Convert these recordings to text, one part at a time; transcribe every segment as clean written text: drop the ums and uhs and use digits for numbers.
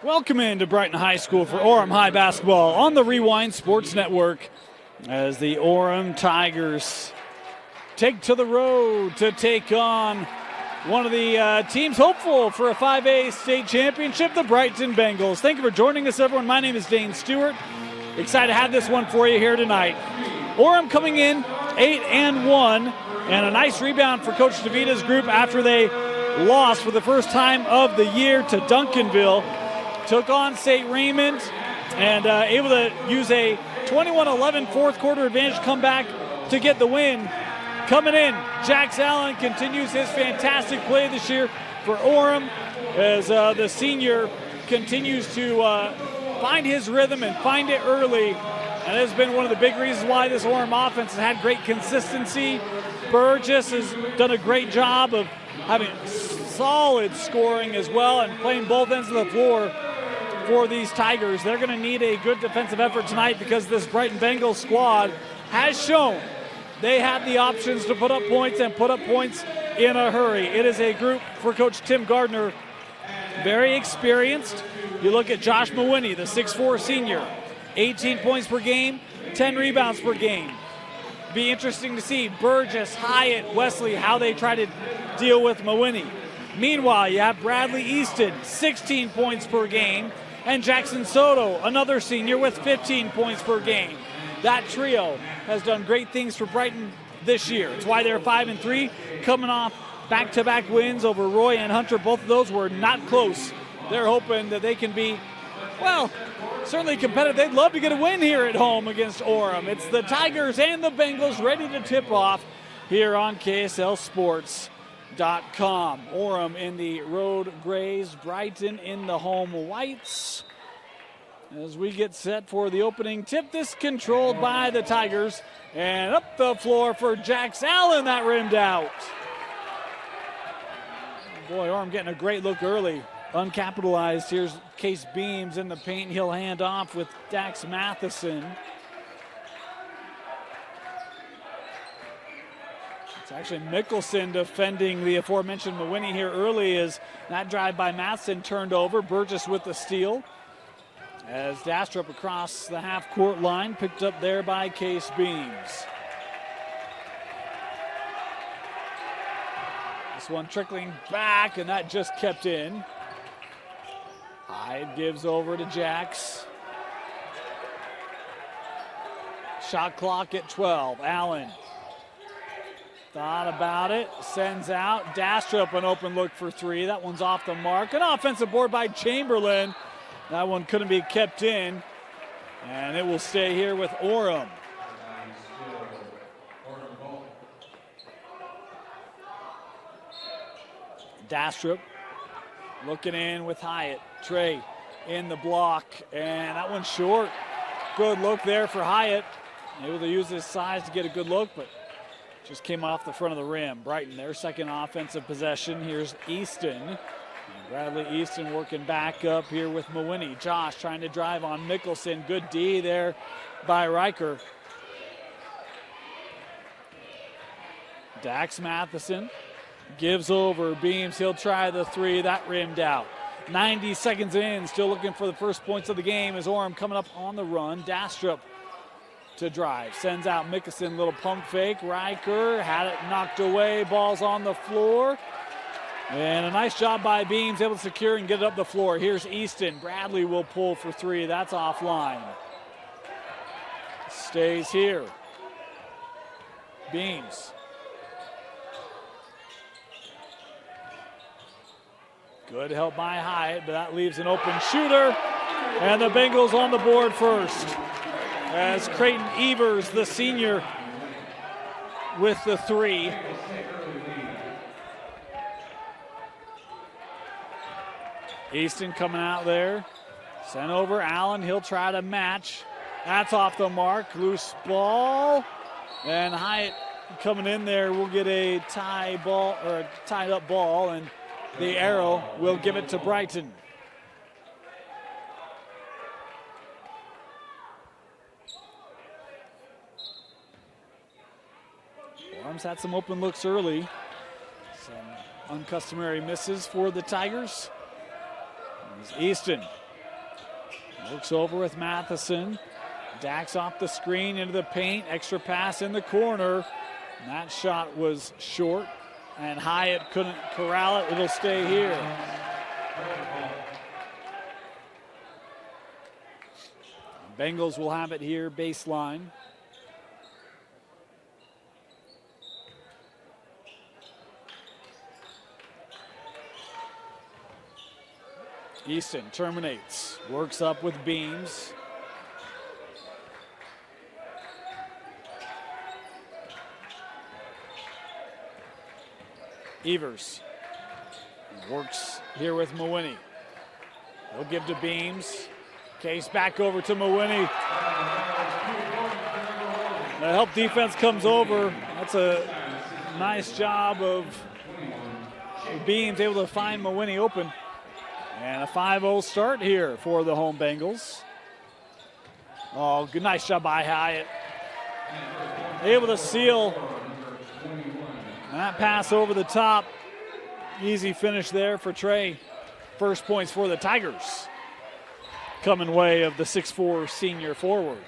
Welcome into Brighton High School for Orem High Basketball on the Rewind Sports Network as the Orem Tigers take to the road to take on one of the teams hopeful for a 5A state championship, the Brighton Bengals. Thank you for joining us, everyone. My name is Dane Stewart. Excited to have this one for you here tonight. Orem coming in 8-1, and a nice rebound for Coach DeVita's group after they lost for the first time of the year to Duncanville. Took on St. Raymond and able to use a 21-11 fourth quarter advantage comeback to get the win. Coming in, Jax Allen continues his fantastic play this year for Orem as the senior continues to find his rhythm and find it early. And it has been one of the big reasons why this Orem offense has had great consistency. Burgess has done a great job of having solid scoring as well and playing both ends of the floor for these Tigers. They're going to need a good defensive effort tonight because this Brighton Bengals squad has shown they have the options to put up points and put up points in a hurry. It is a group for Coach Tim Gardner, very experienced. You look at Josh Mawiney, the 6'4 senior, 18 points per game, 10 rebounds per game. Be interesting to see Burgess, Hyatt, Wesley, how they try to deal with Mawiney. Meanwhile, you have Bradley Easton, 16 points per game, and Jackson Soto, another senior, with 15 points per game. That trio has done great things for Brighton this year. It's why they're 5-3, coming off back-to-back wins over Roy and Hunter. Both of those were not close. They're hoping that they can be, well, certainly competitive. They'd love to get a win here at home against Orem. It's the Tigers and the Bengals ready to tip off here on KSLSports.com. Orem in the road grays, Brighton in the home whites. As we get set for the opening tip, this controlled by the Tigers. And up the floor for Jax Allen, that rimmed out. Boy, Orem getting a great look early. Uncapitalized. Here's Case Beams in the paint. He'll hand off with Dax Matheson. It's actually Mickelson defending the aforementioned Mawiney here early as that drive by Matheson turned over. Burgess with the steal. As Dastrup across the half-court line, picked up there by Case Beams. This one trickling back, and that just kept in. Hyde gives over to Jax. Shot clock at 12. Allen thought about it, sends out. Dastrup an open look for three. That one's off the mark. An offensive board by Chamberlain. That one couldn't be kept in, and it will stay here with Orem. Dastrup looking in with Hyatt. Trey in the block, and that one's short. Good look there for Hyatt. Able to use his size to get a good look, but just came off the front of the rim. Brighton, their second offensive possession. Here's Easton. Bradley Easton working back up here with Mawiney. Josh trying to drive on Mickelson. Good D there by Riker. Dax Matheson gives over. Beams, he'll try the three. That rimmed out. 90 seconds in, still looking for the first points of the game as Orem coming up on the run. Dastrup to drive. Sends out Mickelson, little pump fake. Riker had it knocked away. Ball's on the floor. And a nice job by Beams, able to secure and get it up the floor. Here's Easton. Bradley will pull for three. That's offline. Stays here. Beams. Good help by Hyatt, but that leaves an open shooter. And the Bengals on the board first. As Creighton Evers, the senior, with the three. Easton coming out there. Sent over Allen. He'll try to match. That's off the mark. Loose ball. And Hyatt coming in there will get a tie ball or a tied up ball, and the arrow will give it to Brighton. Orem's had some open looks early. Some uncustomary misses for the Tigers. Easton Works over with Matheson. Dax off the screen into the paint. Extra pass in the corner. And that shot was short, and Hyatt couldn't corral it. It'll stay here. Bengals will have it here, baseline. Easton terminates, works up with Beams. Evers works here with Mawhinney. He'll give to Beams. Case back over to Mawhinney. The help defense comes over. That's a nice job of Beams able to find Mawhinney open. And a 5-0 start here for the home Bengals. Oh, good, nice job by Hyatt. Able to seal. That pass over the top. Easy finish there for Trey. First points for the Tigers. Coming way of the 6'4" senior forward.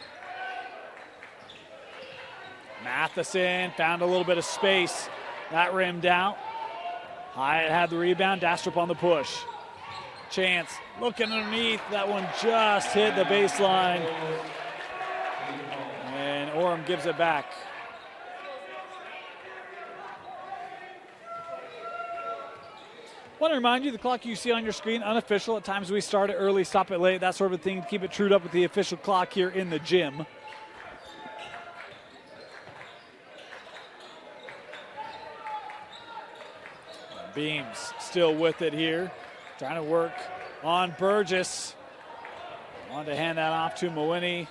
Matheson found a little bit of space. That rimmed out. Hyatt had the rebound. Dastrup on the push. Chance looking underneath. That one just hit the baseline. And Orem gives it back. I want to remind you, the clock you see on your screen, unofficial. At times we start it early, stop it late, that sort of thing. Keep it trued up with the official clock here in the gym. Beams still with it here. Trying to work on Burgess. Wanted to hand that off to Mawhinney.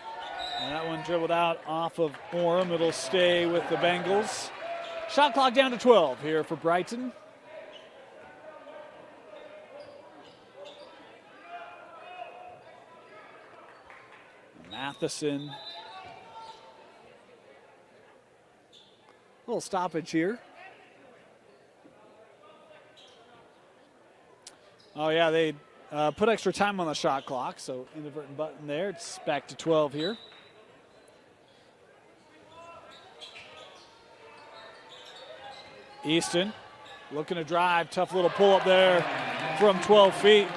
And that one dribbled out off of Orem. It'll stay with the Bengals. Shot clock down to 12 here for Brighton. Matheson. Little stoppage here. Oh yeah, they put extra time on the shot clock, so inadvertent button there. It's back to 12 here. Easton looking to drive, tough little pull up there from 12 feet.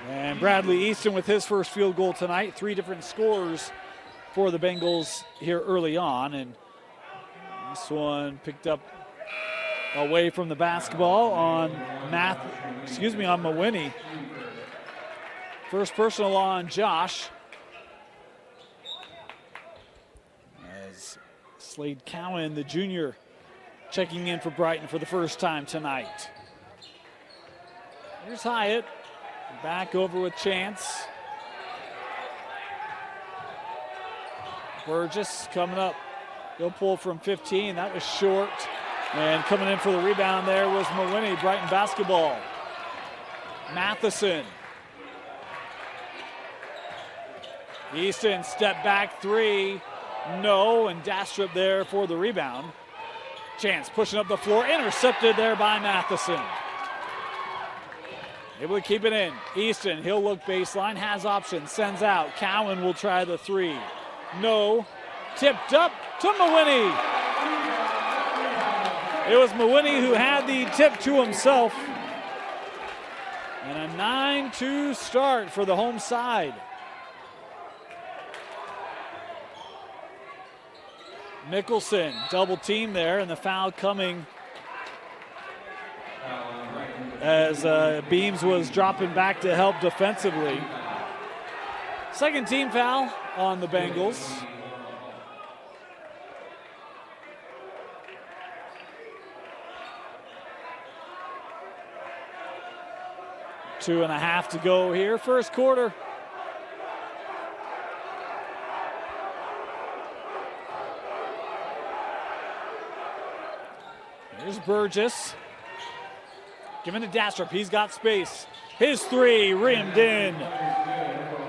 And Bradley Easton with his first field goal tonight. 3 different scores for the Bengals here early on. And this one picked up away from the basketball on Mawhinney. First personal on Josh. As Slade Cowan, the junior, checking in for Brighton for the first time tonight. Here's Hyatt. Back over with Chance. Burgess coming up. He'll pull from 15. That was short. And coming in for the rebound there was Mawhinney, Brighton basketball. Matheson. Easton step back 3. No, and Dastrup there for the rebound. Chance pushing up the floor. Intercepted there by Matheson. Able to keep it in. Easton, he'll look baseline, has options, sends out. Cowan will try the 3. No. Tipped up to Mawhinney. It was Mawhinney who had the tip to himself. And a 9-2 start for the home side. Mickelson, double team there, and the foul coming as Beams was dropping back to help defensively. Second team foul on the Bengals. Two and a half to go here, first quarter. Here's Burgess. Giving to Dastrup, he's got space. His 3 rimmed in.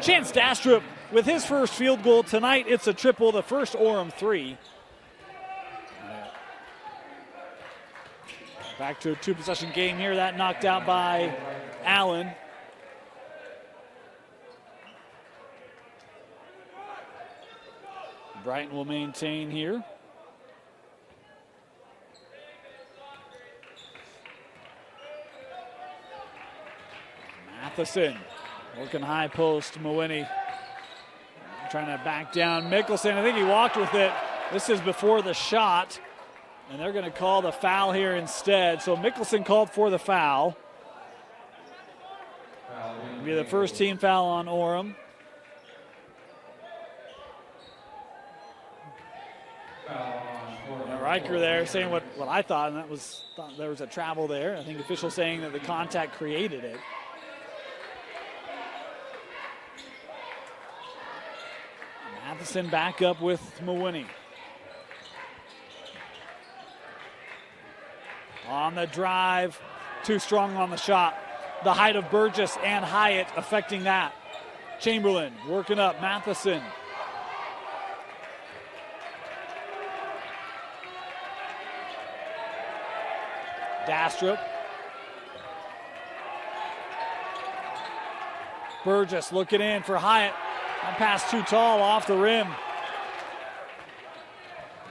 Chance Dastrup with his first field goal tonight. It's a triple, the first Orem 3. Back to a 2-possession game here. That knocked out by Allen. Brighton will maintain here. Matheson working high post. Mawini trying to back down Mickelson. I think he walked with it. This is before the shot, and they're going to call the foul here instead. So Mickelson called for the foul. It'll be the first team foul on Orem. And Riker there saying what I thought, and thought there was a travel there. I think officials saying that the contact created it. Matheson back up with Mawini. On the drive, too strong on the shot. The height of Burgess and Hyatt affecting that. Chamberlain working up Matheson. Dastrup. Burgess looking in for Hyatt. That pass too tall off the rim.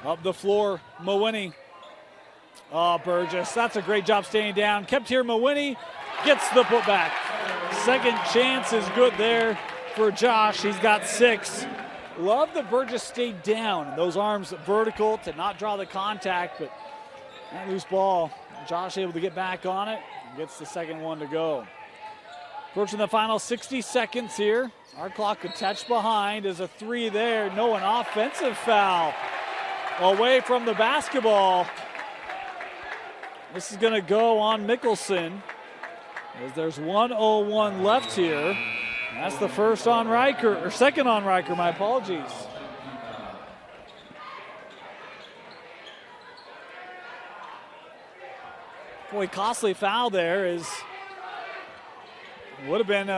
Up the floor, Mawini. Oh, Burgess, that's a great job staying down. Kept here, Mawini gets the putback. Second chance is good there for Josh. He's got 6. Love that Burgess stayed down. Those arms vertical to not draw the contact, but that loose ball. Josh able to get back on it and gets the second one to go. Approaching the final 60 seconds here. Our clock a touch behind. Is a 3 there. No, an offensive foul away from the basketball. This is going to go on Mickelson as there's 1:01 left here. That's the first on Riker, or second on Riker, my apologies. Boy, costly foul there is. Would have been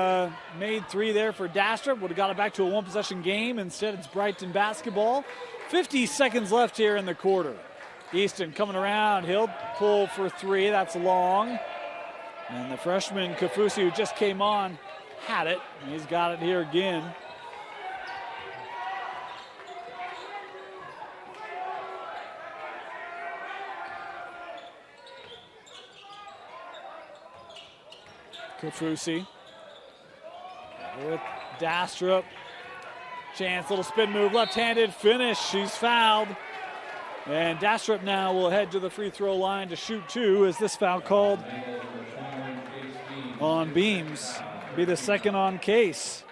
made 3 there for Dastrup. Would have got it back to a 1-possession game. Instead, it's Brighton basketball. 50 seconds left here in the quarter. Easton coming around. He'll pull for 3. That's long. And the freshman, Kafusi, who just came on, had it. He's got it here again. Kafusi with Dastrup. Chance, little spin move, left-handed finish. She's fouled. And Dastrup now will head to the free throw line to shoot 2 as this foul called on Beams. Be the second on Case.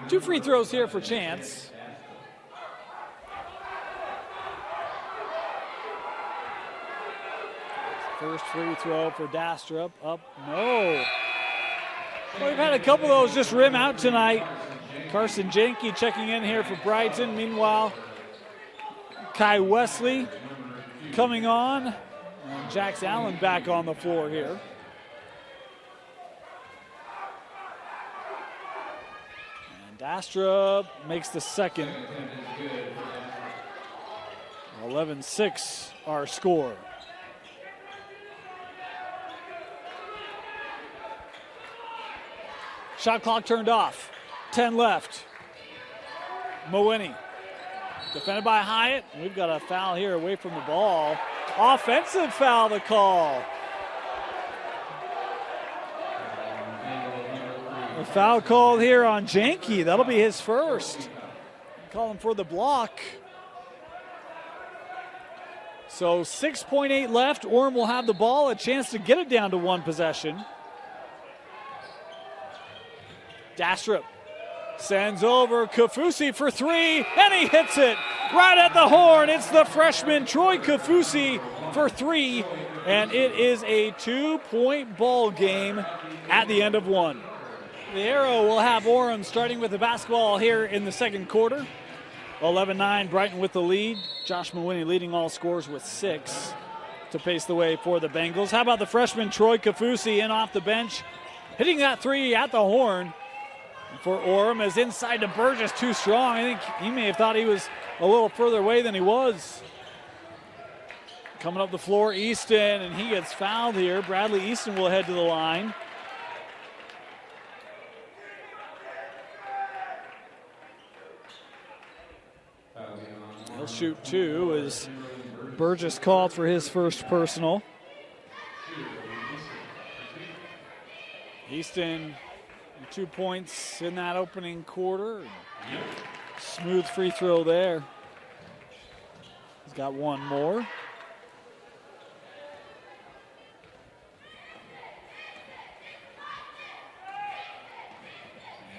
Two free throws here for Chance. First free throw for Dastrup. Up, no. Well, we've had a couple of those just rim out tonight. Carson Jenke checking in here for Brighton. Meanwhile, Kai Wesley coming on. And Jax Allen back on the floor here. And Dastrup makes the second. 11-6 our score. Shot clock turned off. 10 left. Mawini. Defended by Hyatt. We've got a foul here away from the ball. Offensive foul to call. A foul called here on Jenke. That'll be his first. Calling for the block. So 6.8 left. Orem will have the ball. A chance to get it down to 1 possession. Dastrup sends over Kafusi for 3, and he hits it right at the horn. It's the freshman Troy Kafusi for 3, and it is a 2-point ball game at the end of 1. The arrow will have Orem starting with the basketball here in the second quarter. 11-9, Brighton with the lead. Josh Mawini leading all scores with 6 to pace the way for the Bengals. How about the freshman Troy Kafusi in off the bench, hitting that 3 at the horn. For Orem is inside to Burgess, too strong. I think he may have thought he was a little further away than he was. Coming up the floor, Easton, and he gets fouled here. Bradley Easton will head to the line. shoot 2 as Burgess called for his first personal. Easton 2 points in that opening quarter. Smooth free throw there. He's got one more.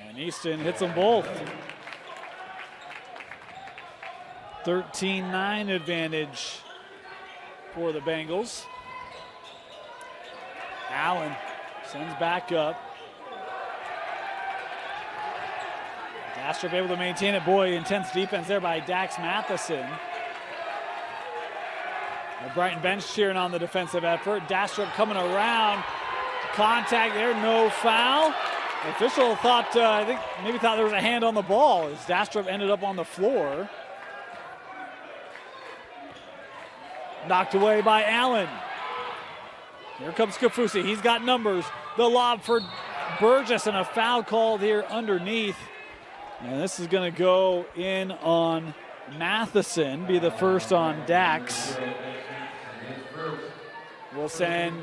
And Easton hits them both. 13-9 advantage for the Bengals. Allen sends back up. Dastrup able to maintain it. Boy, intense defense there by Dax Matheson. The Brighton bench cheering on the defensive effort. Dastrup coming around. Contact there, no foul. The official thought, I think maybe thought there was a hand on the ball as Dastrup ended up on the floor. Knocked away by Allen. Here comes Kafusi. He's got numbers. The lob for Burgess and a foul called here underneath. And this is going to go in on Matheson, be the first on Dax. We'll send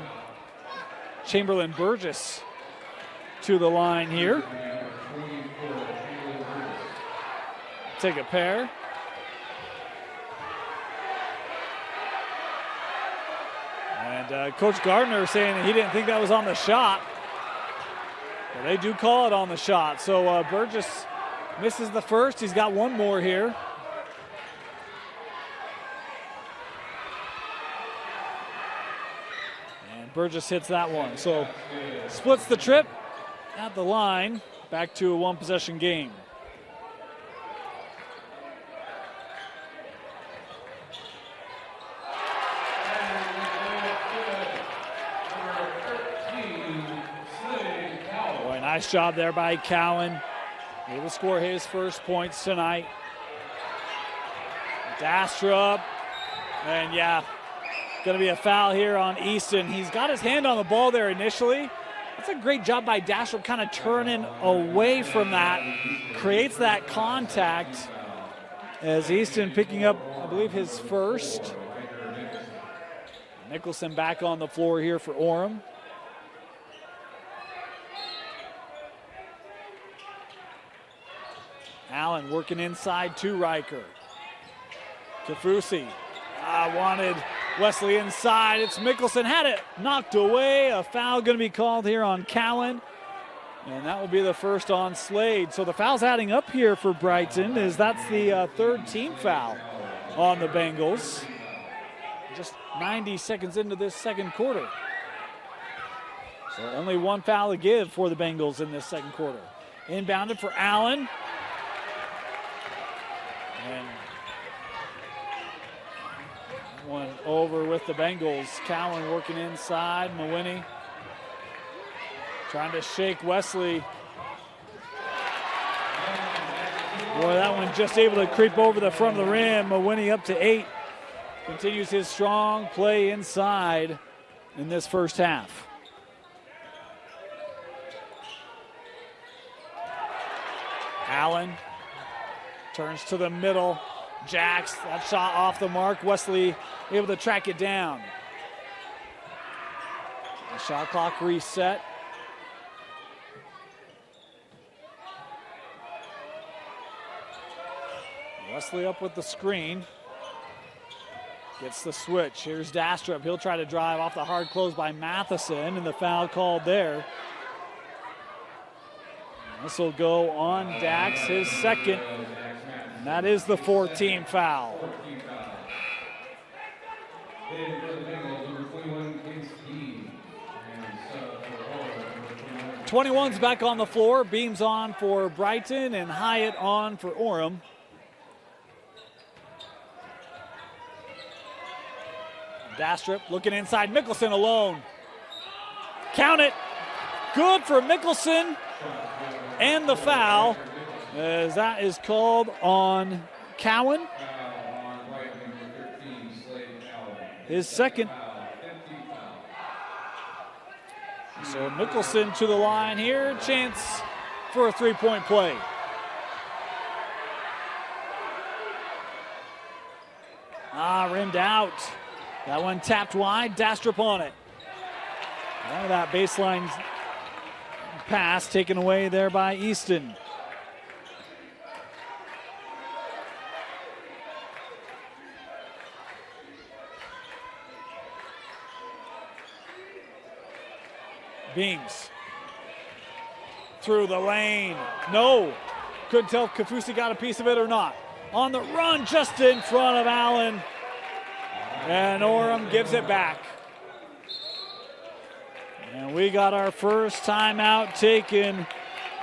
Chamberlain Burgess to the line here. Take a pair. And Coach Gardner saying that he didn't think that was on the shot. But they do call it on the shot. So Burgess misses the first. He's got one more here. And Burgess hits that one. So splits the trip at the line. Back to a one-possession game. Nice job there by Cowan. Able to score his first points tonight. Dastrup. And yeah, going to be a foul here on Easton. He's got his hand on the ball there initially. That's a great job by Dastrup kind of turning away from that. Creates that contact as Easton picking up, I believe, his first. Nicholson back on the floor here for Orem. Allen working inside to Riker. Kafusi wanted Wesley inside. It's Mickelson, had it knocked away. A foul going to be called here on Cowan. And that will be the first on Slade. So the fouls adding up here for Brighton as that's the third team foul on the Bengals. Just 90 seconds into this second quarter. So only one foul to give for the Bengals in this second quarter. Inbounded for Allen. And one over with the Bengals. Cowan working inside. Mawhinney trying to shake Wesley. Boy, that one just able to creep over the front of the rim. Mawhinney up to 8. Continues his strong play inside in this first half. Allen turns to the middle. Jacks, that shot off the mark. Wesley able to track it down. The shot clock reset. Wesley up with the screen. Gets the switch. Here's Dastrup. He'll try to drive off the hard close by Matheson, and the foul called there. This will go on Dax, his second. And that is the 14th foul. 21's back on the floor. Beams on for Brighton and Hyatt on for Orem. Dastrup looking inside. Mickelson alone. Count it. Good for Mickelson. And the foul, as that is called on Cowan. His second. So Mickelson to the line here. Chance for a three-point play. rimmed out. That one tapped wide, Dastrup on it. Out of that baseline pass taken away there by Easton. Beams through the lane. No, couldn't tell if Kaufusi got a piece of it or not. On the run, just in front of Allen. And Orem gives it back. And we got our first timeout taken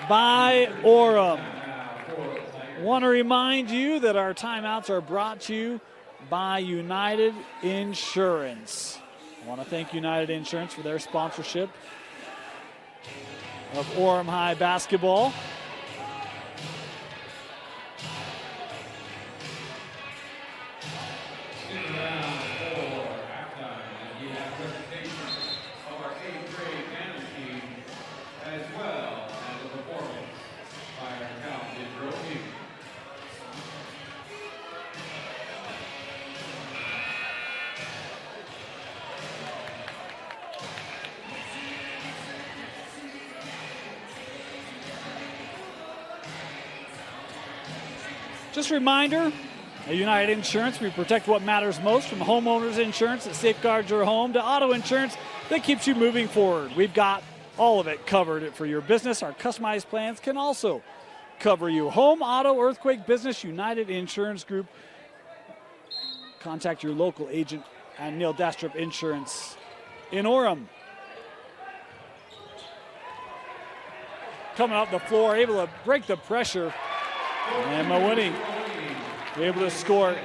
by Orem. Want to remind you that our timeouts are brought to you by United Insurance. I want to thank United Insurance for their sponsorship of Orem High basketball. Just a reminder, at United Insurance, we protect what matters most, from homeowners insurance that safeguards your home to auto insurance that keeps you moving forward. We've got all of it covered for your business. Our customized plans can also cover you. Home, auto, earthquake, business, United Insurance Group. Contact your local agent at Neil Dastrup Insurance in Orem. Coming up the floor, able to break the pressure. And Mawini able to score.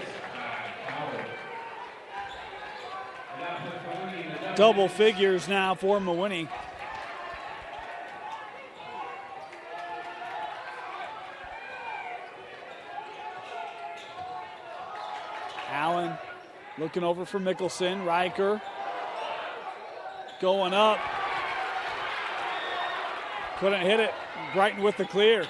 Double figures now for Mawini. Allen looking over for Mickelson. Riker going up. Couldn't hit it. Brighton with the clear.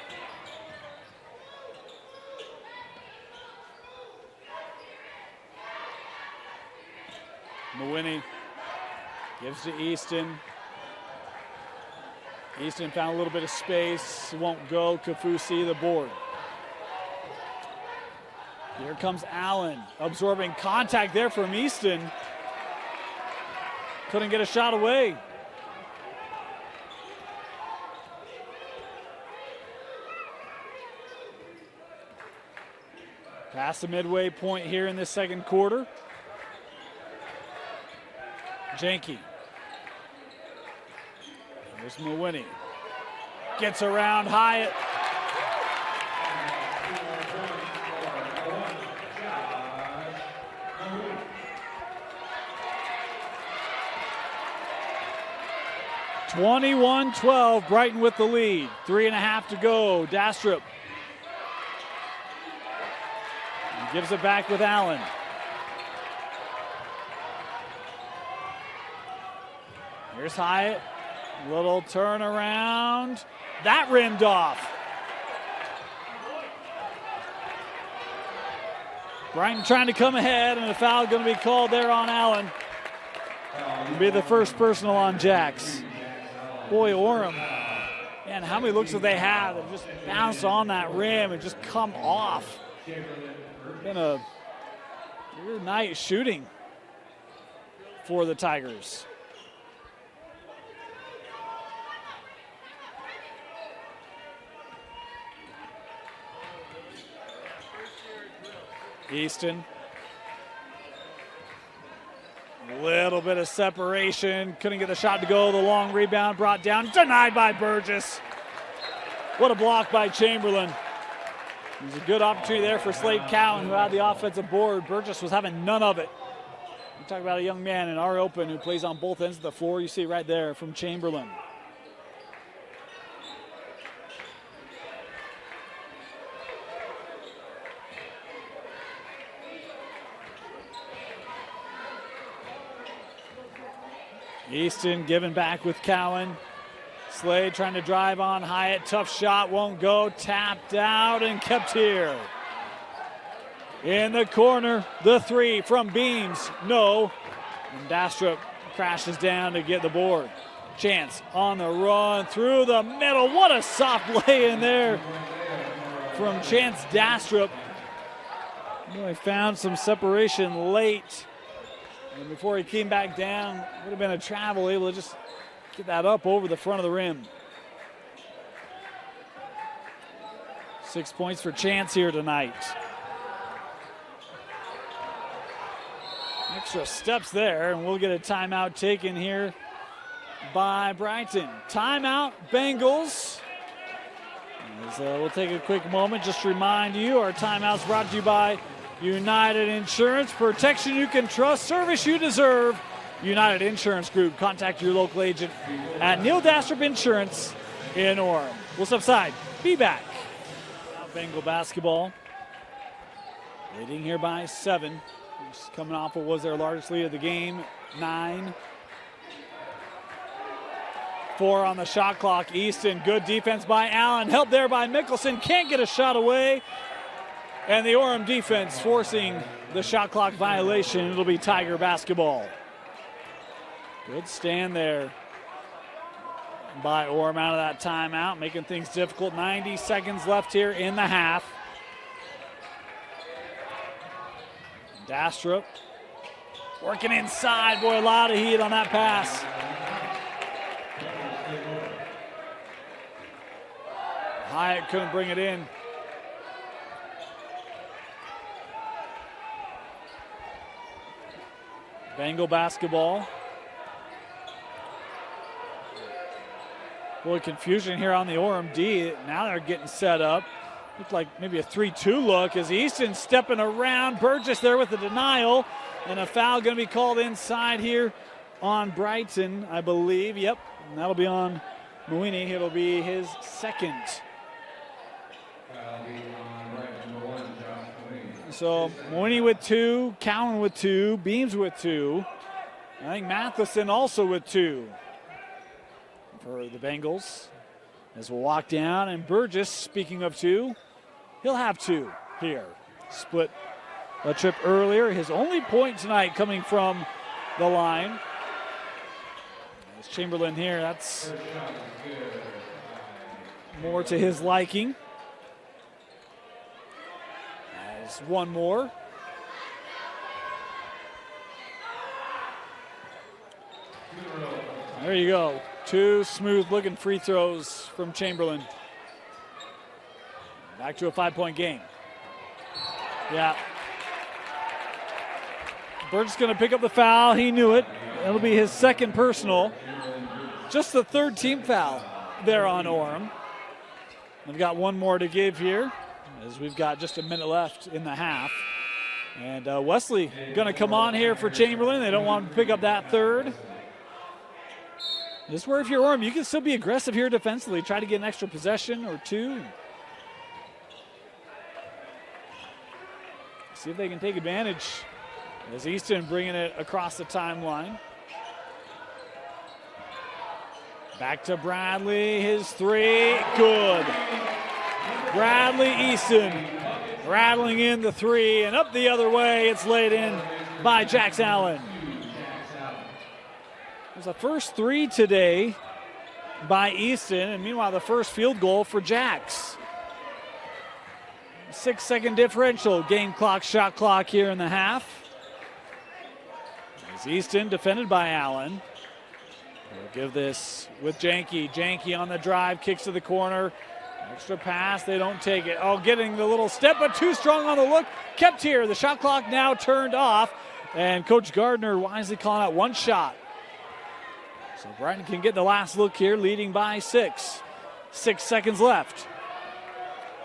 Mawini gives to Easton. Easton found a little bit of space. Won't go. Kaufusi the board. Here comes Allen. Absorbing contact there from Easton. Couldn't get a shot away. Past the midway point here in this second quarter. Janke. Here's Mawini. Gets around Hyatt. (21-12), Brighton with the lead. 3.5 to go. Dastrup. He gives it back with Allen. Here's Hyatt, little turnaround. That rimmed off. Brighton trying to come ahead, and a foul going to be called there on Allen. It'll be the first personal on Jacks. Boy, Orem, man, how many looks have they had that just bounced on that rim and just come off? Been a good night shooting for the Tigers. Easton. Little bit of separation. Couldn't get the shot to go. The long rebound brought down. Denied by Burgess. What a block by Chamberlain. There's a good opportunity there for Slade Cowan, who had the offensive board. Burgess was having none of it. We talk about a young man in our open who plays on both ends of the floor. You see right there from Chamberlain. Easton giving back with Cowan. Slade trying to drive on Hyatt. Tough shot, won't go. Tapped out and kept here. in the corner. The three from Beams, no. And Dastrup crashes down to get the board. Chance on the run through the middle. What a soft lay in there from Chance Dastrup. Really found some separation late. And before he came back down, would have been a travel, able to just get that up over the front of the rim. 6 points for Chance here tonight. Extra steps there, and we'll get a timeout taken here by Brighton. Timeout, Bengals. We'll take a quick moment just to remind you our timeout's brought to you by United Insurance. Protection you can trust, service you deserve. United Insurance Group. Contact your local agent at Neil Dastrup Insurance in Orem. We'll step aside. Be back. Now Bengal basketball. Leading here by 7. Just coming off what was their largest lead of the game, 9. 4 on the shot clock. Easton, good defense by Allen. Help there by Mickelson. Can't get a shot away. And the Orem defense forcing the shot clock violation. It'll be Tiger basketball. Good stand there by Orem out of that timeout, making things difficult. 90 seconds left here in the half. Dastrup working inside. Boy, a lot of heat on that pass. Hyatt couldn't bring it in. Bengal basketball. Boy, confusion here on the Orem D. Now they're getting set up. Looked like maybe a 3-2 look as Easton stepping around. Burgess there with the denial. And a foul going to be called inside here on Brighton, I believe. Yep, and that'll be on Mooney. It'll be his second. So Mooney with 2, Cowan with 2, Beams with 2. I think Matheson also with 2 for the Bengals. As we'll walk down, and Burgess, speaking of 2, he'll have 2 here. Split a trip earlier. His only point tonight coming from the line. As Chamberlain here, that's more to his liking. As one more. There you go. 2 smooth-looking free throws from Chamberlain. Back to a 5-point game. Yeah. Burgess going to pick up the foul. He knew it. It'll be his second personal. Just the 3rd team foul there on Orem. We've got one more to give here as we've got just a minute left in the half. And Wesley going to come on here for Chamberlain. They don't want him to pick up that 3rd. This is where if you're Orem, you can still be aggressive here defensively. Try to get an extra possession or 2. See if they can take advantage as Easton bringing it across the timeline. Back to Bradley, his 3, good. Bradley Easton rattling in the 3, and up the other way, it's laid in by Jax Allen. There's the first 3 today by Easton, and meanwhile the first field goal for Jax. 6-second differential, game clock, shot clock here in the half. As Easton defended by Allen. We'll give this with Janke. Janke on the drive, kicks to the corner. Extra pass, they don't take it. Oh, getting the little step, but too strong on the look. Kept here, the shot clock now turned off. And Coach Gardner wisely calling out 1 shot. So Brighton can get the last look here, leading by 6. 6 seconds left.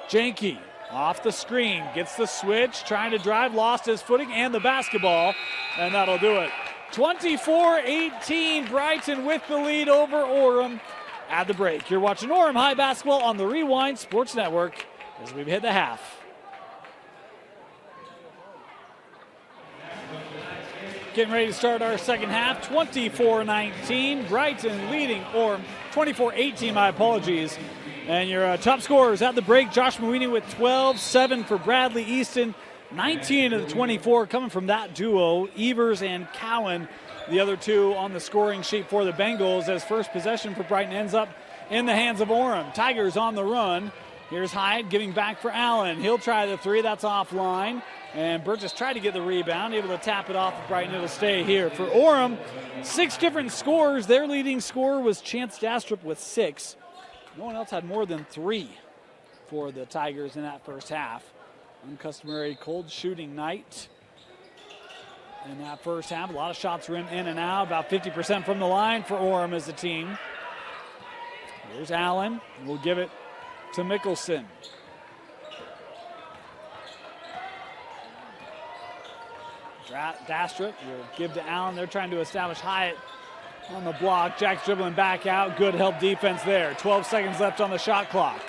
Janke off the screen, gets the switch, trying to drive, lost his footing and the basketball, and that'll do it. 24-18, Brighton with the lead over Orem at the break. You're watching Orem High Basketball on the Rewind Sports Network as we've hit the half. Getting ready to start our second half, 24-19. Brighton leading Orem, 24-18, my apologies. And your top scorers at the break, Josh Mooney with 12, 7 for Bradley Easton, 19 of the 24 coming from that duo, Evers and Cowan, the other two on the scoring sheet for the Bengals, as first possession for Brighton ends up in the hands of Orem. Tigers on the run. Here's Hyatt giving back for Allen. He'll try the three. That's offline. And Burgess tried to get the rebound, able to tap it off of Brighton. It'll stay here. For Orem, 6 different scores. Their leading scorer was Chance Dastrup with 6. No one else had more than 3 for the Tigers in that first half. Uncustomary cold shooting night in that first half. A lot of shots rim in and out. About 50% from the line for Orem as a team. Here's Allen. We'll give it to Mickelson. Dastrup will give to Allen. They're trying to establish Hyatt on the block. Jack's dribbling back out. Good help defense there. 12 seconds left on the shot clock.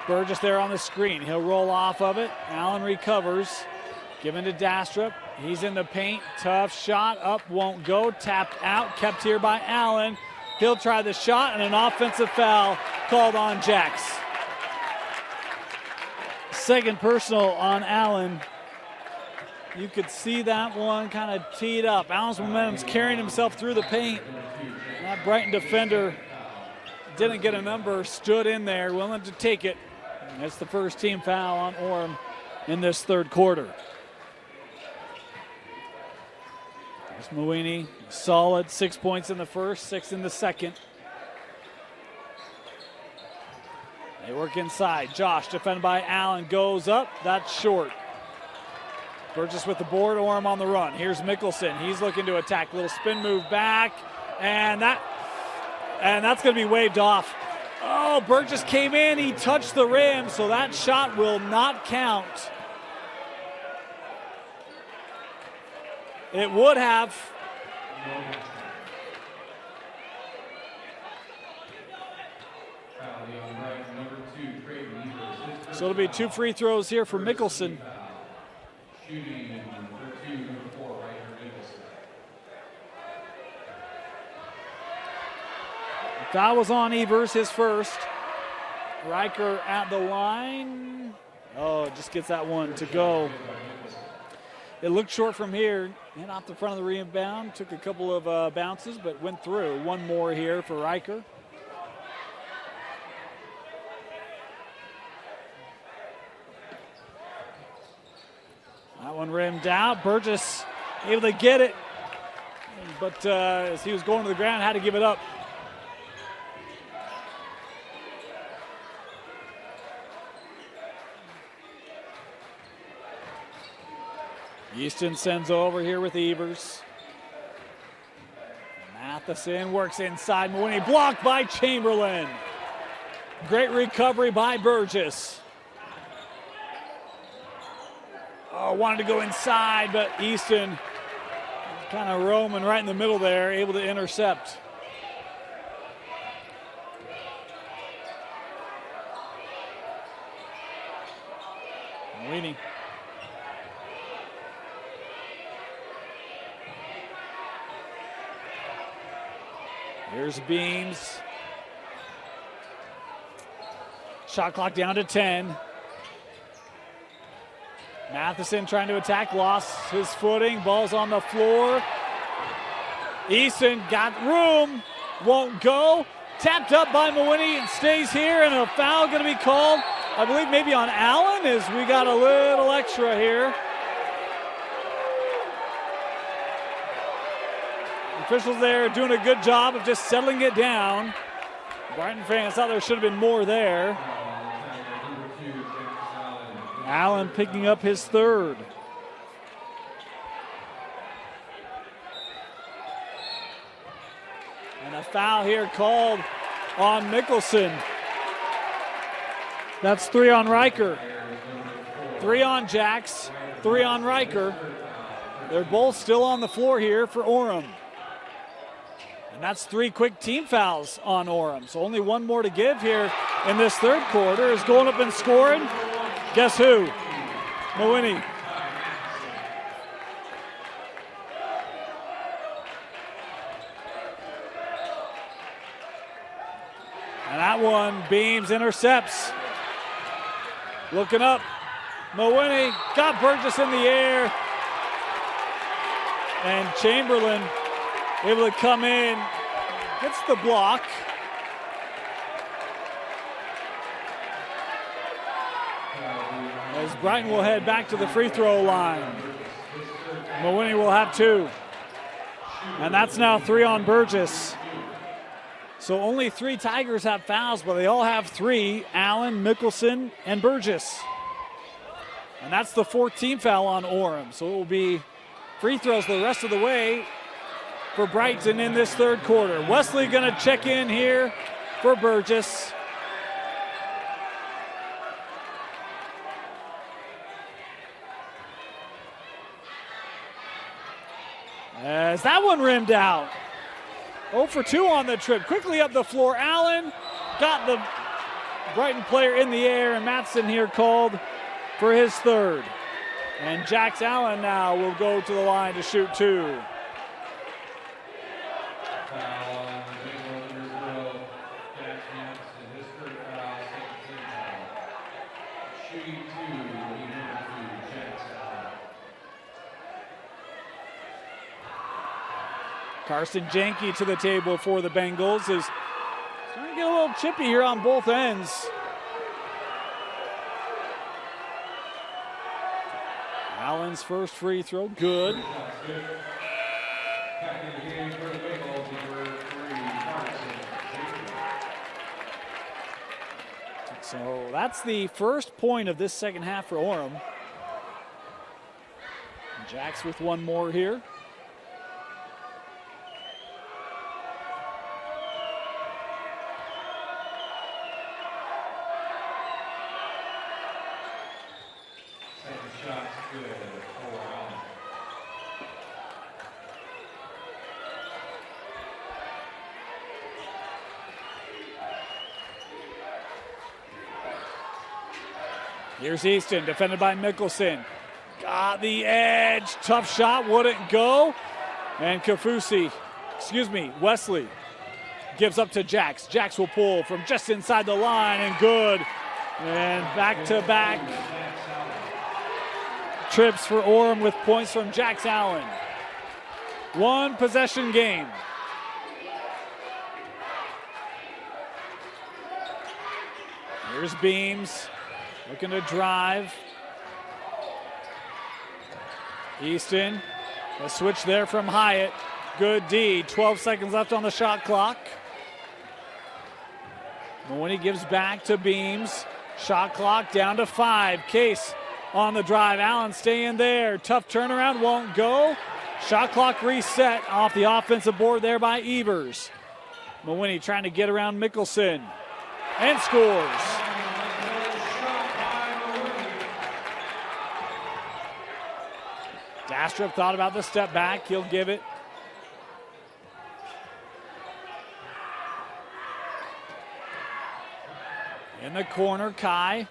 Burgess there on the screen. He'll roll off of it. Allen recovers. Given to Dastrup. He's in the paint. Tough shot. Up, won't go. Tapped out. Kept here by Allen. He'll try the shot, and an offensive foul called on Jacks. Second personal on Allen. You could see that one kind of teed up. Allen's momentum's carrying himself through the paint. That Brighton defender didn't get a number, stood in there, willing to take it. That's the first team foul on Orem in this third quarter. There's Mooney, solid, 6 points in the first, 6 in the second. They work inside. Josh defended by Allen, goes up, that's short. Burgess with the board, Orem on the run. Here's Mickelson, he's looking to attack. Little spin move back, and that's going to be waved off. Oh, Burgess came in, he touched the rim, so that shot will not count. It would have. So it'll be 2 free throws here for Mickelson. That was on Evers, his first. Riker at the line. Oh, just gets that one to go. It looked short from here. Hit off the front of the rebound. Took a couple of bounces, but went through. One more here for Riker. That one rimmed out. Burgess able to get it. But as he was going to the ground, had to give it up. Easton sends over here with Evers. Matheson works inside. Mooney blocked by Chamberlain. Great recovery by Burgess. Oh, wanted to go inside, but Easton kind of roaming right in the middle there, able to intercept. Mooney. Here's Beams. Shot clock down to 10. Matheson trying to attack, lost his footing. Ball's on the floor. Easton got room, won't go. Tapped up by Mooney and stays here, and a foul going to be called, I believe maybe on Allen, as we got a little extra here. Officials there doing a good job of just settling it down. Brighton fans thought there should have been more there. Allen picking up his third. And a foul here called on Mickelson. That's 3 on Riker. 3 on Jacks, 3 on Riker. They're both still on the floor here for Orem. And that's 3 quick team fouls on Orem. So only one more to give here in this third quarter. Is going up and scoring. Guess who? Mooney. And that one, Beams intercepts. Looking up. Mawhinney got Burgess in the air. And Chamberlain able to come in, gets the block. As Brighton will head back to the free throw line. Mawhinney will have 2. And that's now 3 on Burgess. So only 3 Tigers have fouls, but they all have 3, Allen, Mickelson, and Burgess. And that's the 14th foul on Orem. So it will be free throws the rest of the way for Brighton in this third quarter. Wesley gonna check in here for Burgess. As that one rimmed out. 0 for 2 on the trip. Quickly up the floor. Allen got the Brighton player in the air, and Matheson here called for his third. And Jax Allen now will go to the line to shoot 2. Carson Janke to the table for the Bengals is starting to get a little chippy here on both ends. Allen's first free throw, good. So that's the first point of this second half for Orem. Jax with one more here. Here's Easton, defended by Mickelson. Got the edge, tough shot, wouldn't go. And Wesley gives up to Jax. Jax will pull from just inside the line and good. And back-to-back trips for Orem with points from Jax Allen. 1 possession game. Here's Beams. Looking to drive. Easton, a switch there from Hyatt. Good D, 12 seconds left on the shot clock. Mawhinney gives back to Beams. Shot clock down to 5. Case on the drive. Allen staying there. Tough turnaround, won't go. Shot clock reset off the offensive board there by Evers. Mawhinney trying to get around Mickelson and scores. Dastrup thought about the step back. He'll give it. In the corner, Kai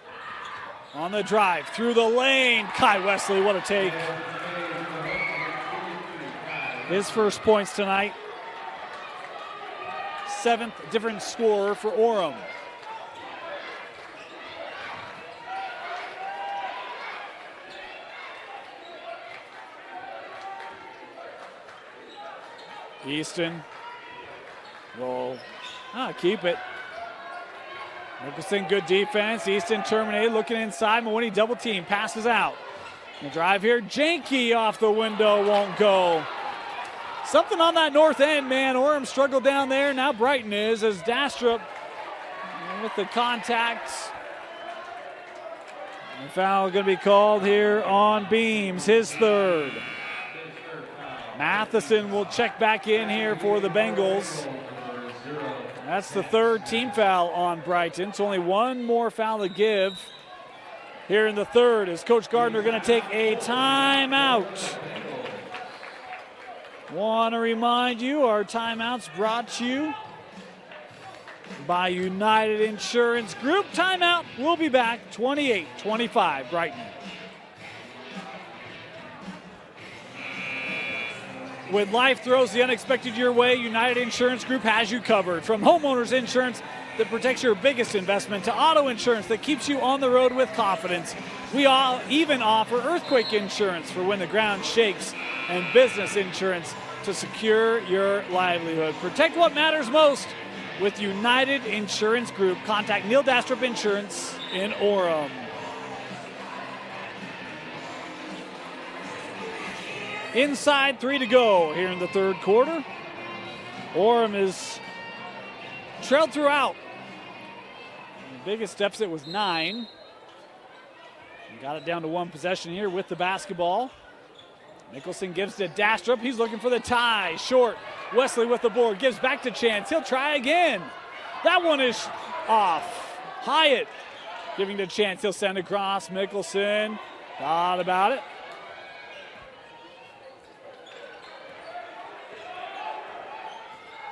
on the drive through the lane. Kai Wesley, what a take. His first points tonight. 7th different scorer for Orem. Easton will keep it. Mickelson, good defense. Easton terminated, looking inside. Mawhinney double team, passes out. The drive here, Janke off the window, won't go. Something on that north end, man. Orem struggled down there. Now Brighton is, as Dastrup with the contact. The foul going to be called here on Beams, his third. Matheson will check back in here for the Bengals. That's the third team foul on Brighton. So only one more foul to give here in the third. Is Coach Gardner going to take a timeout? Want to remind you, our timeouts brought to you by United Insurance Group. Timeout, we'll be back, 28-25, Brighton. When life throws the unexpected your way, United Insurance Group has you covered. From homeowners insurance that protects your biggest investment to auto insurance that keeps you on the road with confidence, We all even offer earthquake insurance for when the ground shakes and business insurance to secure your livelihood. Protect what matters most with United Insurance Group. Contact Neil Dastrup Insurance in Orem. Inside 3 to go here in the third quarter. Orem is trailed throughout. The biggest deficit was 9. Got it down to 1 possession here with the basketball. Nicholson gives to Dastrup. He's looking for the tie. Short. Wesley with the board. Gives back to Chance. He'll try again. That one is off. Hyatt giving to Chance. He'll send across. Nicholson thought about it.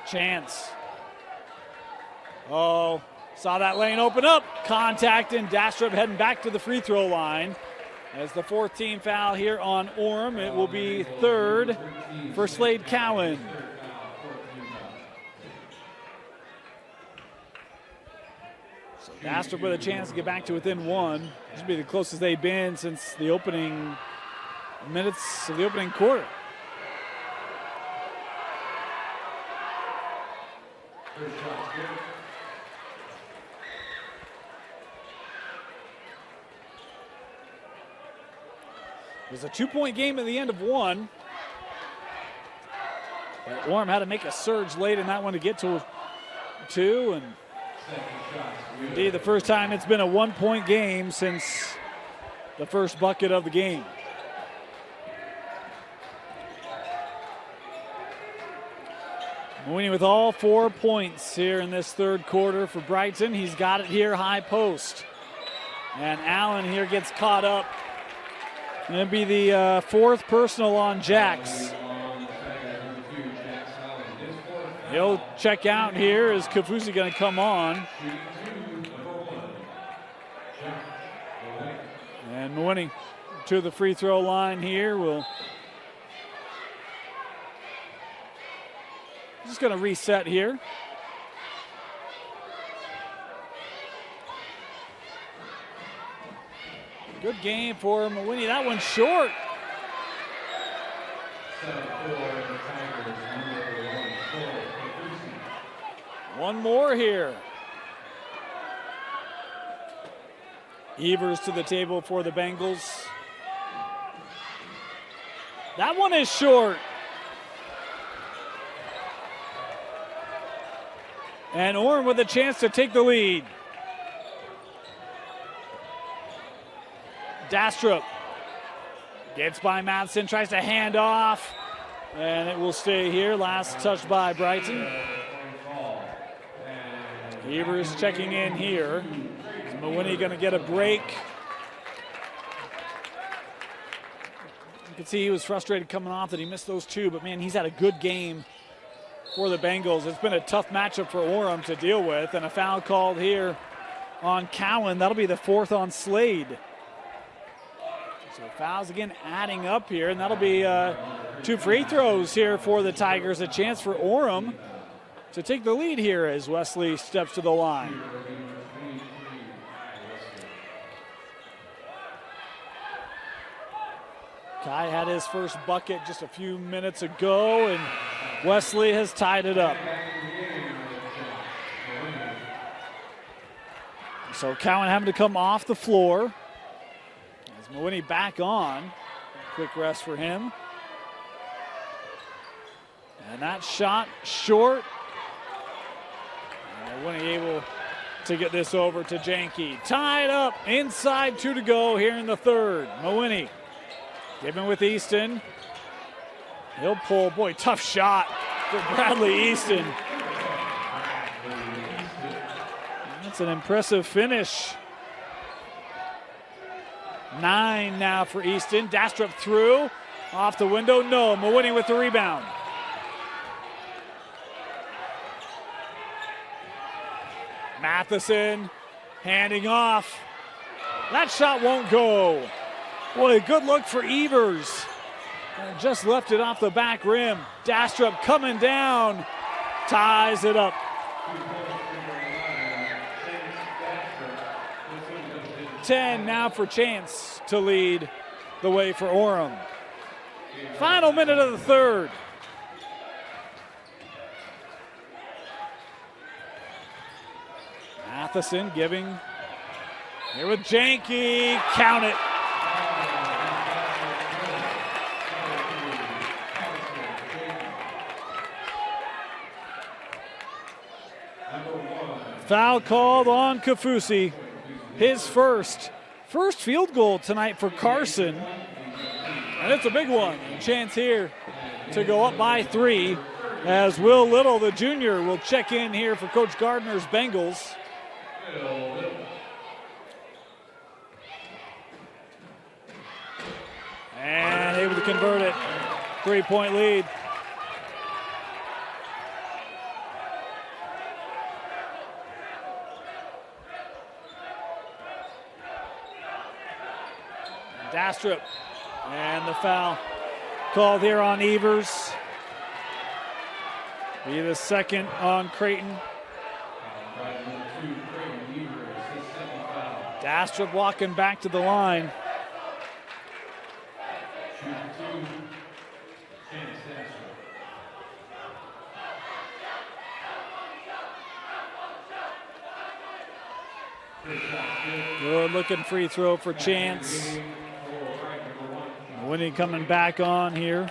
Chance. Oh, saw that lane open up. Contact, and Dastrup heading back to the free throw line. As the 4th team foul here on Orem, it will be 3rd for Slade Cowan. So Dastrup with a chance to get back to within 1. This will be the closest they've been since the opening minutes of the opening quarter. It was a 2-point game at the end of 1. But Orem had to make a surge late in that one to get to 2. And indeed, the first time it's been a 1-point game since the first bucket of the game. Winning with all 4 points here in this third quarter for Brighton. He's got it here, high post. And Allen here gets caught up. Going to be the 4th personal on Jax. He'll check out here. Is Kafusi going to come on? And Mwini to the free throw line here. Will just going to reset here. Good game for Mwini. That one's short. One more here. Evers to the table for the Bengals. That one is short. And Orem with a chance to take the lead. Dastrup gets by Madsen, tries to hand off, and it will stay here. Last touch by Brighton. Evers checking in here. Is Mwini going to get a break? You can see he was frustrated coming off that he missed those 2, but man, he's had a good game for the Bengals. It's been a tough matchup for Orem to deal with, and a foul called here on Cowan. That'll be the 4th on Slade. So fouls again adding up here, and that'll be 2 free throws here for the Tigers. A chance for Orem to take the lead here as Wesley steps to the line. Kai had his first bucket just a few minutes ago, and Wesley has tied it up. So Cowan having to come off the floor. Mwini back on. Quick rest for him. And that shot short. Mwini able to get this over to Janke. Tied up inside 2 to go here in the third. Mwini giving with Easton. He'll pull. Boy, tough shot for Bradley Easton. That's an impressive finish. 9 now for Easton. Dastrup through. Off the window. No. Mwini with the rebound. Matheson handing off. That shot won't go. Boy, good look for Evers. And just left it off the back rim. Dastrup coming down. Ties it up. 10 now for Chance to lead the way for Orem. Final minute of the third. Matheson giving here with Janke. Count it. Foul called on Kafusi. His first field goal tonight for Carson. And it's a big one. Chance here to go up by 3 as Will Little, the junior, will check in here for Coach Gardner's Bengals. And able to convert it. 3-point lead. Dastrup, and the foul called here on Evers. Be the second on Creighton. Dastrup walking back to the line. Good looking free throw for Chance. Winnie coming back on here.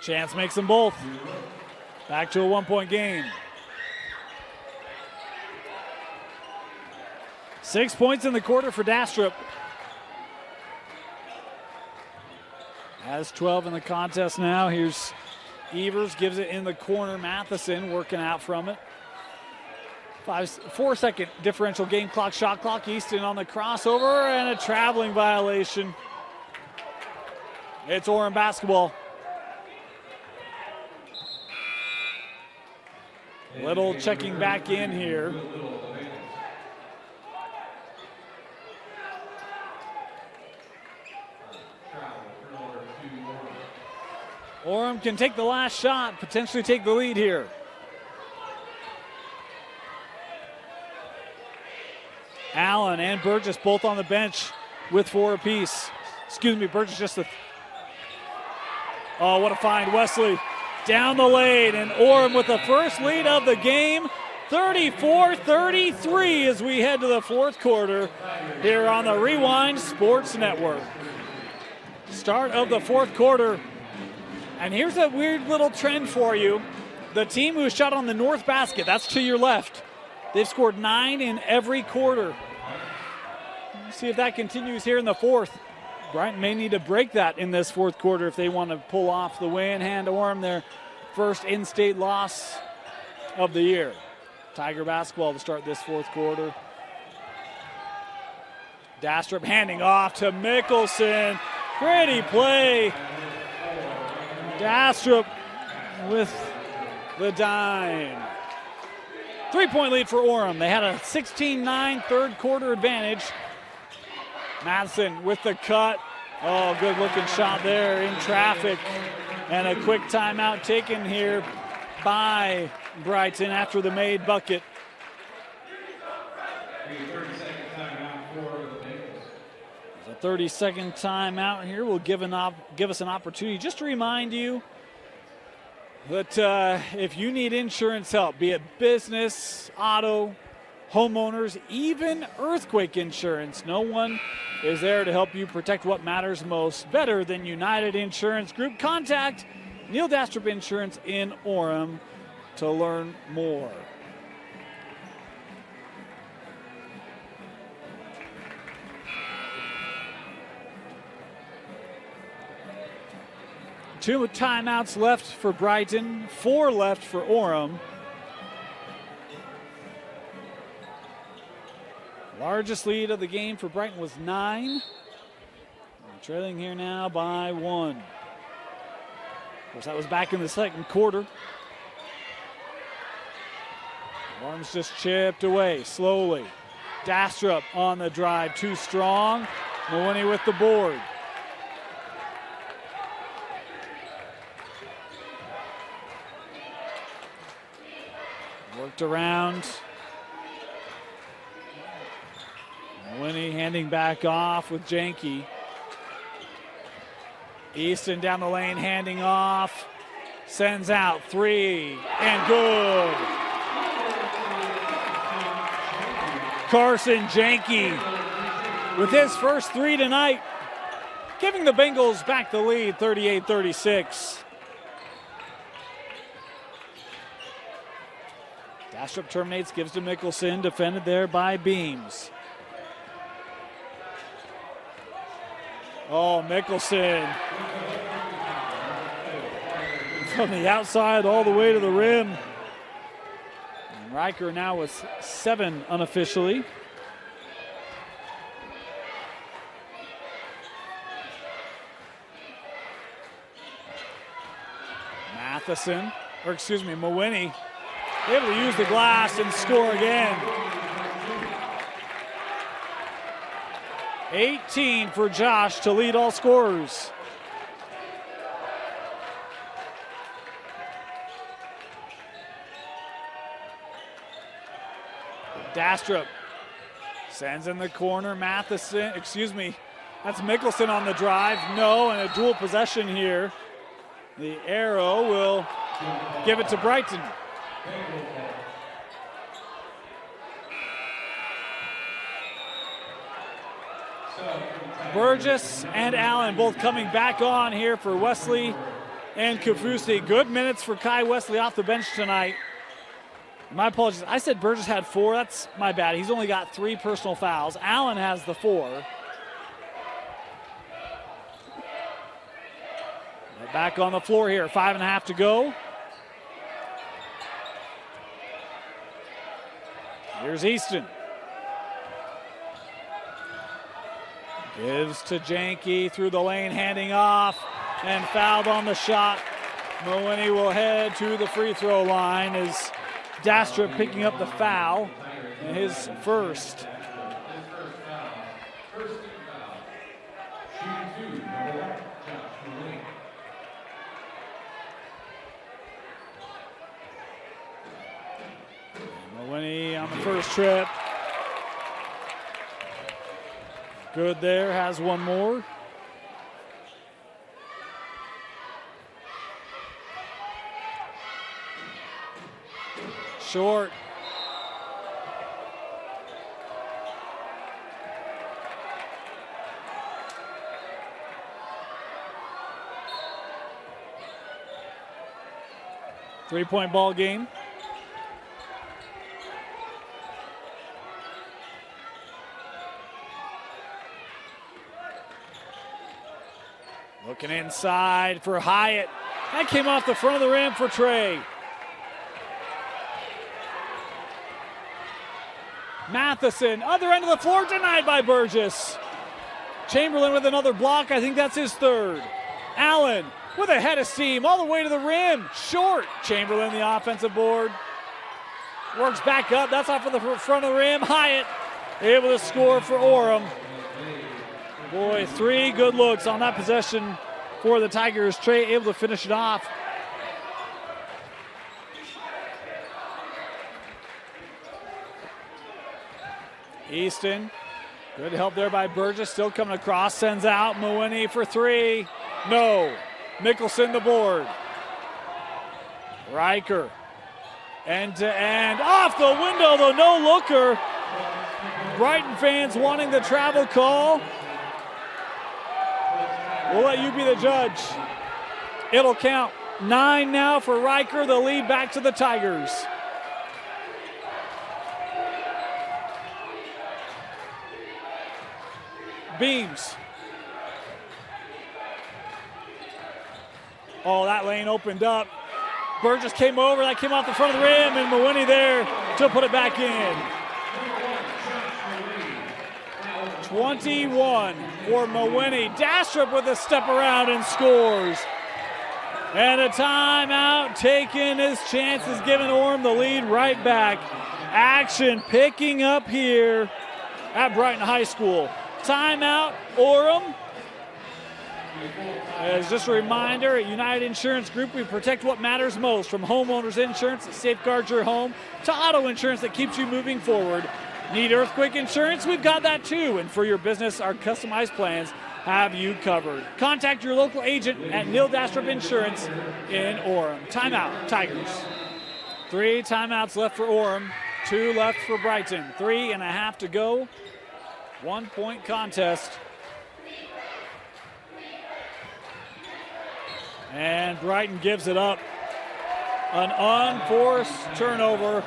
Chance makes them both. Back to a 1-point game. 6 points in the quarter for Dastrup. Has 12 in the contest now. Here's Evers, gives it in the corner. Matheson working out from it. 4-second differential game clock, shot clock. Easton on the crossover and a traveling violation. It's Orem basketball. Little checking back in here. Orem can take the last shot, potentially take the lead here. Allen and Burgess both on the bench with 4 apiece. Excuse me, Burgess just a... Oh, what a find. Wesley down the lane, and Orem with the first lead of the game. 34-33 as we head to the fourth quarter here on the Rewind Sports Network. Start of the fourth quarter. And here's a weird little trend for you. The team who shot on the north basket, that's to your left, they've scored 9 in every quarter. Let's see if that continues here in the fourth. Brighton may need to break that in this fourth quarter if they want to pull off the win. Hand Orem their first in-state loss of the year. Tiger basketball to start this fourth quarter. Dastrup handing off to Mickelson. Pretty play. Dastrup with the dime. 3-point lead for Orem. They had a 16-9 third quarter advantage. Madison with the cut. Oh, good looking shot there in traffic. And a quick timeout taken here by Brighton after the made bucket. A 30-second timeout here will give us an opportunity just to remind you that if you need insurance help, be it business, auto, homeowners, even earthquake insurance, no one is there to help you protect what matters most better than United Insurance Group. Contact Neil Dastrup Insurance in Orem to learn more. Two timeouts left for Brighton, 4 left for Orem. Largest lead of the game for Brighton was 9. Trailing here now by 1. Of course, that was back in the second quarter. Arms just chipped away slowly. Dastrup on the drive, too strong. Maloney with the board. Worked around. Winnie handing back off with Janke. Easton down the lane, handing off. Sends out 3 and good. Carson Janke with his first 3 tonight, giving the Bengals back the lead, 38-36. Dastrup terminates, gives to Mickelson, defended there by Beams. Oh, Mickelson. From the outside all the way to the rim. And Riker now with 7 unofficially. Mawhinney, able to use the glass and score again. 18 for Josh to lead all scorers. Dastrup sends in the corner. That's Mickelson on the drive. No, and a dual possession here. The arrow will give it to Brighton. Burgess and Allen both coming back on here for Wesley and Kafusi. Good minutes for Kai Wesley off the bench tonight. My apologies. I said Burgess had 4. That's my bad. He's only got 3 personal fouls. Allen has the 4. Back on the floor here. 5.5 to go. Here's Easton. Gives to Janke through the lane, handing off, and fouled on the shot. Mawhinney will head to the free throw line as Dastrup picking up the foul, his first. Mawhinney on the first trip. Good there, has one more. Short. Three-point ball game. Looking inside for Hyatt. That came off the front of the rim for Trey. Matheson, other end of the floor, denied by Burgess. Chamberlain with another block. I think that's his third. Allen with a head of steam all the way to the rim. Short. Chamberlain, the offensive board. Works back up. That's off of the front of the rim. Hyatt able to score for Orem. Boy, 3 good looks on that possession for the Tigers. Trey able to finish it off. Easton, good help there by Burgess, still coming across, sends out. Mawhinney for 3. No. Mickelson the board. Riker, end to end, off the window, the no-looker. Brighton fans wanting the travel call. We'll let you be the judge. It'll count. 9 now for Riker, the lead back to the Tigers. Beams. Oh, that lane opened up. Burgess came over, that came off the front of the rim, and Mawhinney there to put it back in. 21 for Mawhinney. Dastrup with a step around and scores. And a timeout taken. His chances giving Orem the lead right back. Action picking up here at Brighton High School. Timeout, Orem. As just a reminder, at United Insurance Group, we protect what matters most, from homeowners insurance that safeguards your home to auto insurance that keeps you moving forward. Need earthquake insurance? We've got that too. And for your business, our customized plans have you covered. Contact your local agent at Neil Dastrup Insurance in Orem. Timeout, Tigers. 3 timeouts left for Orem, 2 left for Brighton. 3.5 to go. 1-point contest. And Brighton gives it up. An unforced turnover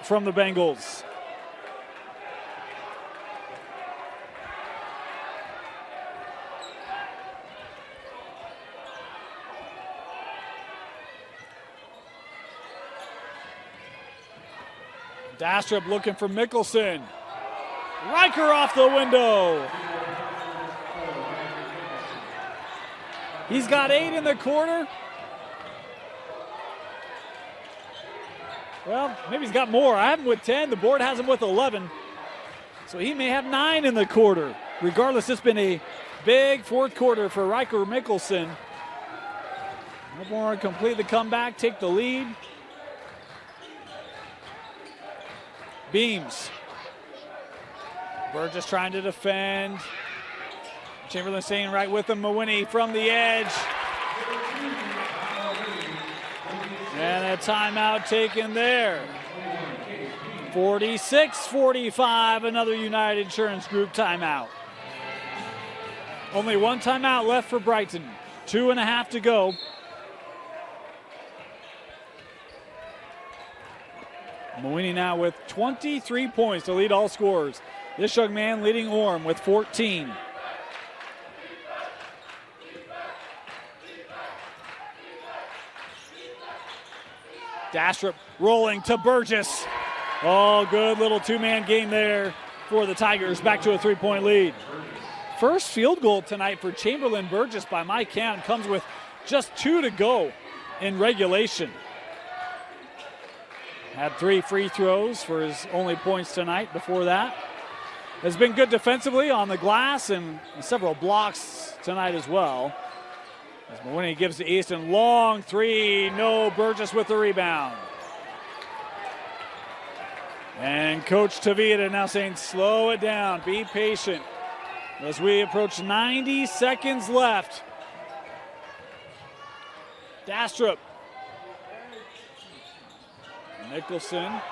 from the Bengals. Dastrup looking for Mickelson. Riker off the window. He's got 8 in the quarter. Well, maybe he's got more. I have him with 10. The board has him with 11. So he may have 9 in the quarter. Regardless, it's been a big fourth quarter for Riker Mickelson. Melbourne complete the comeback, take the lead. Beams. Burgess trying to defend. Chamberlain staying right with him. Mawhinney from the edge. And a timeout taken there. 46-45, another United Insurance Group timeout. Only 1 timeout left for Brighton. 2.5 to go. Mawhinney now with 23 points to lead all scorers. This young man leading Orem with 14. Dastrup rolling to Burgess. Oh, good little 2-man game there for the Tigers. Back to a 3-point lead. First field goal tonight for Chamberlain Burgess by my count comes with just 2 to go in regulation. Had 3 free throws for his only points tonight. Before that, has been good defensively on the glass and several blocks tonight as well. As Mawhinney gives to Easton, long 3, no, Burgess with the rebound. And Coach Tavita now saying slow it down, be patient. As we approach 90 seconds left. Dastrup. Mickelson,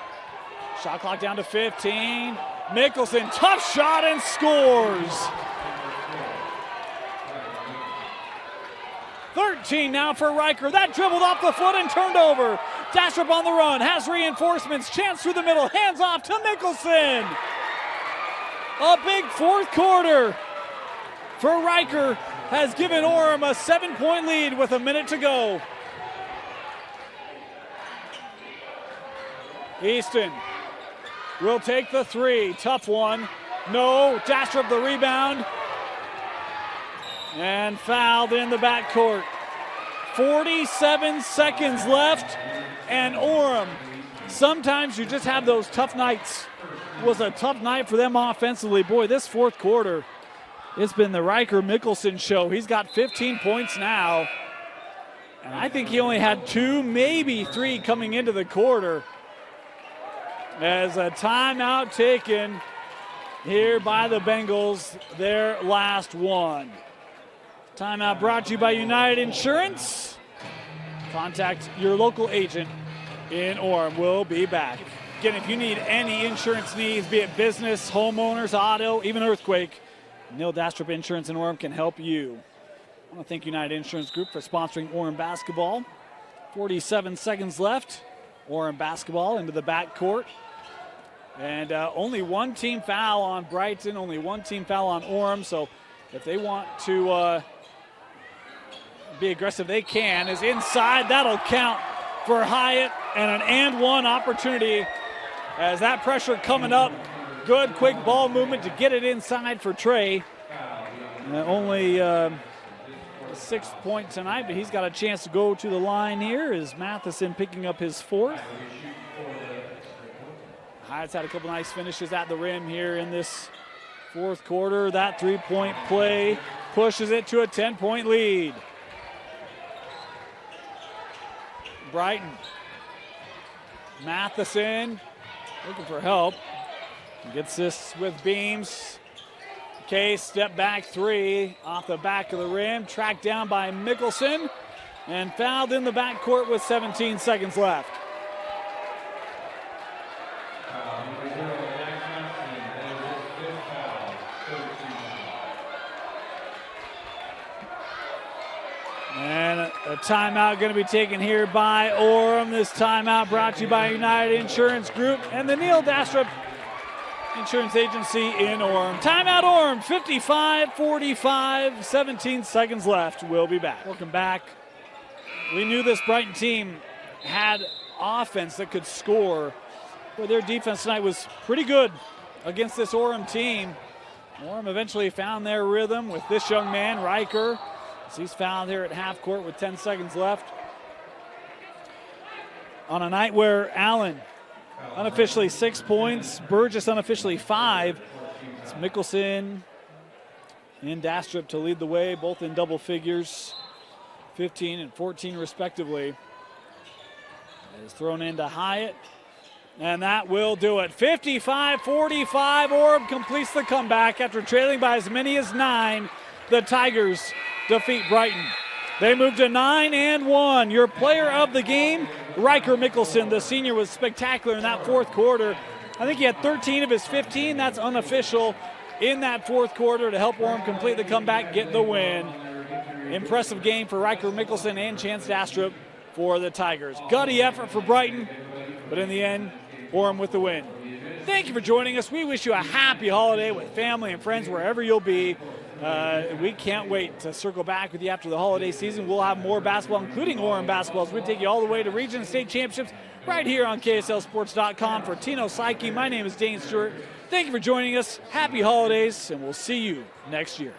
shot clock down to 15. Mickelson, tough shot and scores. 13 now for Riker. That dribbled off the foot and turned over. Dastrup on the run, has reinforcements, chance through the middle, hands off to Mickelson. A big fourth quarter for Riker has given Orem a 7-point lead with a minute to go. Easton will take the 3. Tough one. No. Dastrup the rebound. And fouled in the backcourt. 47 seconds left. And Orem, sometimes you just have those tough nights. It was a tough night for them offensively. Boy, this fourth quarter, it's been the Riker Mickelson show. He's got 15 points now. And I think he only had 2, maybe 3 coming into the quarter. As a timeout taken here by the Bengals, their last one. Timeout brought to you by United Insurance. Contact your local agent in Orem. We'll be back. Again, if you need any insurance needs, be it business, homeowners, auto, even earthquake, Neil Dastrup Insurance in Orem can help you. I want to thank United Insurance Group for sponsoring Orem basketball. 47 seconds left. Orem basketball into the backcourt. And only 1 team foul on Brighton, only 1 team foul on Orem. So if they want to be aggressive, they can. Is inside, that'll count for Hyatt, and an and one opportunity as that pressure coming up. Good quick ball movement to get it inside for Trey. Only 6 point tonight, but he's got a chance to go to the line here. Is Matheson picking up his 4th. Hyatt's had a couple nice finishes at the rim here in this Fourth quarter, that three-point play pushes it to a 10-point lead. Brighton. Matheson looking for help. Gets this with Beams. Case step back three off the back of the rim. Tracked down by Mickelson and fouled in the backcourt with 17 seconds left. And a timeout going to be taken here by Orem. This timeout brought to you by United Insurance Group and the Neil Dastrup Insurance Agency in Orem. Timeout Orem, 55-45, 17 seconds left. We'll be back. Welcome back. We knew this Brighton team had offense that could score, but their defense tonight was pretty good against this Orem team. Orem eventually found their rhythm with this young man, Riker. He's fouled here at half court with 10 seconds left. On a night where Allen unofficially 6 points, Burgess unofficially 5. It's Mickelson and Dastrup to lead the way, both in double figures, 15 and 14 respectively. It is thrown into Hyatt, and that will do it. 55-45, Orem completes the comeback after trailing by as many as 9. The Tigers defeat Brighton. They move to 9-1. Your player of the game, Riker Mickelson. The senior was spectacular in that fourth quarter. I think he had 13 of his 15. That's unofficial in that fourth quarter to help Orem complete the comeback, get the win. Impressive game for Riker Mickelson and Chance Dastrup for the Tigers. Gutty effort for Brighton, but in the end, Orem with the win. Thank you for joining us. We wish you a happy holiday with family and friends wherever you'll be. We can't wait to circle back with you after the holiday season. We'll have more basketball, including Orem basketball, as we take you all the way to region and state championships right here on KSLSports.com. For Tino Psyche, my name is Dane Stewart. Thank you for joining us. Happy holidays, and we'll see you next year.